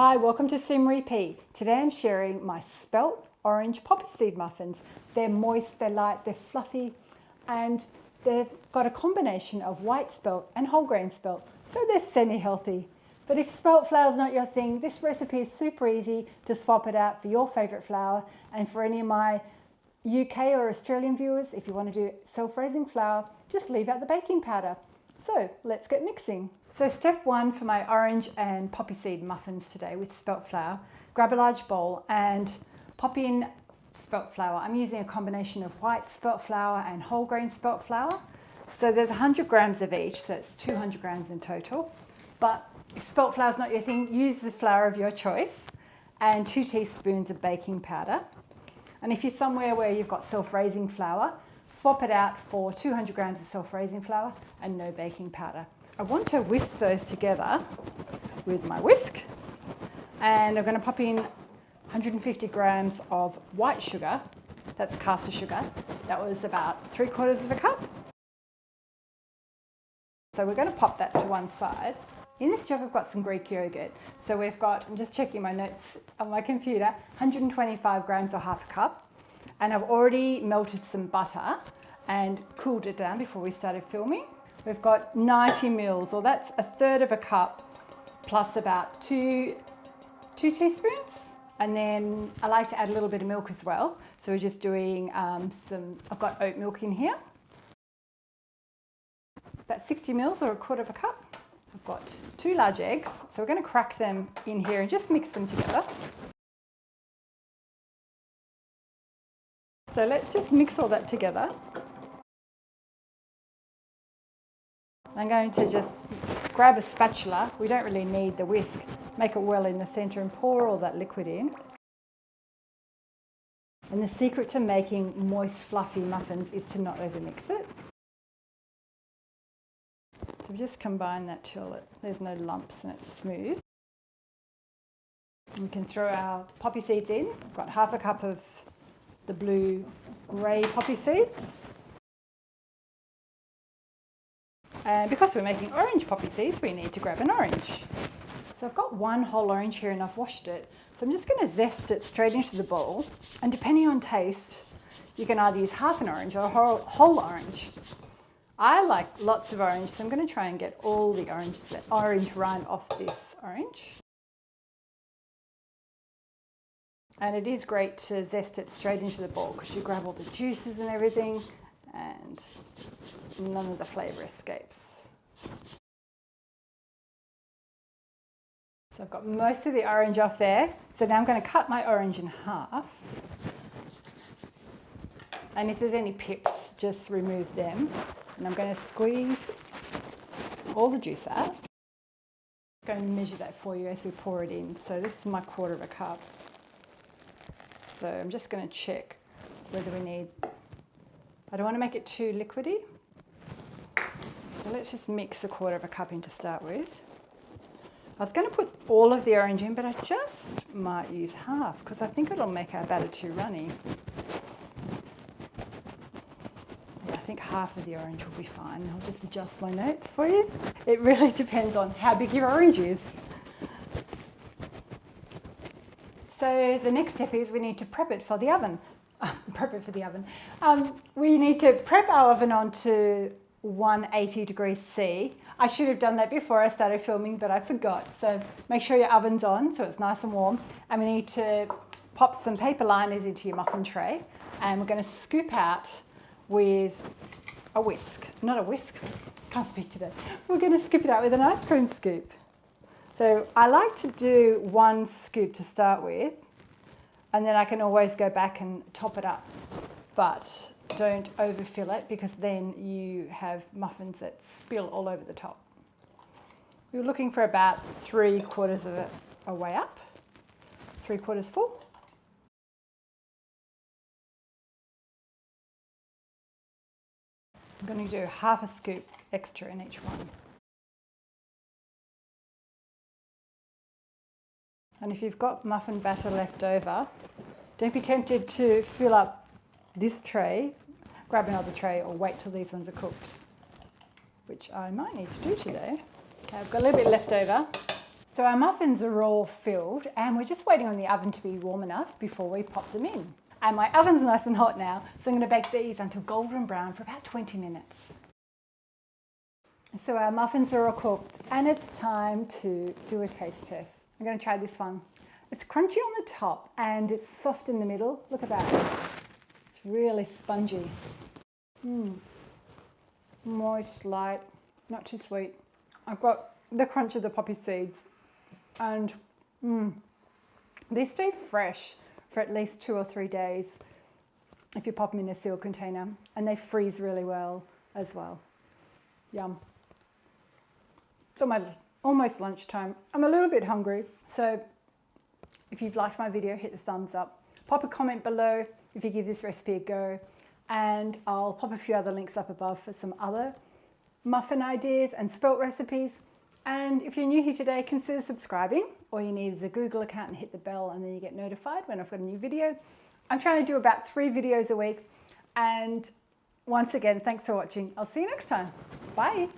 Hi, welcome to Maree. Today I'm sharing my Spelt orange poppy seed muffins. They're moist, they're light, they're fluffy, and they've got a combination of white spelt and whole grain spelt, so they're semi-healthy. But if spelt flour is not your thing, this recipe is super easy to swap it out for your favourite flour. And for any of my UK or Australian viewers, if you want to do self-raising flour, just leave out the baking powder. So let's get mixing. So step one for my orange and poppy seed muffins today with spelt flour. Grab a large bowl and pop in spelt flour. I'm using a combination of white spelt flour and whole grain spelt flour. So there's 100 grams of each, so it's 200 grams in total. But if spelt flour is not your thing, use the flour of your choice, and 2 teaspoons of baking powder. And if you're somewhere where you've got self-raising flour, swap it out for 200 grams of self-raising flour and no baking powder. I want to whisk those together with my whisk, and I'm going to pop in 150 grams of white sugar. That's caster sugar. That was about 3/4 of a cup. So we're going to pop that to one side. In this jug I've got some Greek yogurt. So we've got, I'm just checking my notes on my computer, 125 grams or half a cup. And I've already melted some butter and cooled it down before we started filming. We've got 90 mils, or that's 1/3 of a cup, plus about two teaspoons. And then I like to add a little bit of milk as well. So we're just doing I've got oat milk in here. About 60 mils or 1/4 of a cup. I've got 2 large eggs. So we're going to crack them in here and just mix them together. So let's just mix all that together. I'm going to just grab a spatula. We don't really need the whisk. Make it well in the centre and pour all that liquid in. And the secret to making moist, fluffy muffins is to not overmix it. So we just combine that till there's no lumps and it's smooth. And we can throw our poppy seeds in. I've got half a cup of the blue grey poppy seeds. And because we're making orange poppy seeds, we need to grab an orange. So I've got 1 whole orange here and I've washed it. So I'm just going to zest it straight into the bowl. And depending on taste, you can either use half an orange or a whole orange. I like lots of orange, so I'm going to try and get all the orange rind off this orange. And it is great to zest it straight into the bowl because you grab all the juices and everything and none of the flavour escapes. So I've got most of the orange off there. So now I'm going to cut my orange in half. And if there's any pips, just remove them. And I'm going to squeeze all the juice out. I'm going to measure that for you as we pour it in. So this is my 1/4 of a cup. So I'm just going to check whether we need, I don't want to make it too liquidy. So let's just mix a 1/4 of a cup in to start with. I was going to put all of the orange in, but I just might use half because I think it'll make our batter too runny. I think half of the orange will be fine. I'll just adjust my notes for you. It really depends on how big your orange is. So the next step is we need to prep it for the oven. We need to prep our oven onto 180 degrees C. I should have done that before I started filming, but I forgot. So make sure your oven's on so it's nice and warm. And we need to pop some paper liners into your muffin tray. And we're going to scoop out with a whisk. Not a whisk, can't speak today. We're going to scoop it out with an ice cream scoop. So I like to do 1 scoop to start with, and then I can always go back and top it up. But don't overfill it because then you have muffins that spill all over the top. We're looking for about 3/4 of it a way up, 3/4 full. I'm going to do half a scoop extra in each one. And if you've got muffin batter left over, don't be tempted to fill up this tray, grab another tray or wait till these ones are cooked, which I might need to do today. Okay, I've got a little bit left over, So our muffins are all filled and we're just waiting on the oven to be warm enough before we pop them in. And my oven's nice and hot now, so I'm going to bake these until golden brown for about 20 minutes. So our muffins are all cooked and it's time to do a taste test. I'm going to try this one. It's crunchy on the top and it's soft in the middle. Look at that. It's really spongy. Moist, light, not too sweet. I've got the crunch of the poppy seeds and these stay fresh for at least 2 or 3 days if you pop them in a sealed container, and they freeze really well as well. Yum. It's almost lunchtime. I'm a little bit hungry, so if you've liked my video, hit the thumbs up. Pop a comment below if you give this recipe a go, and I'll pop a few other links up above for some other muffin ideas and spelt recipes. And if you're new here today, consider subscribing. All you need is a Google account and hit the bell, and then you get notified when I've got a new video. I'm trying to do about 3 videos a week. And once again, thanks for watching. I'll see you next time. Bye.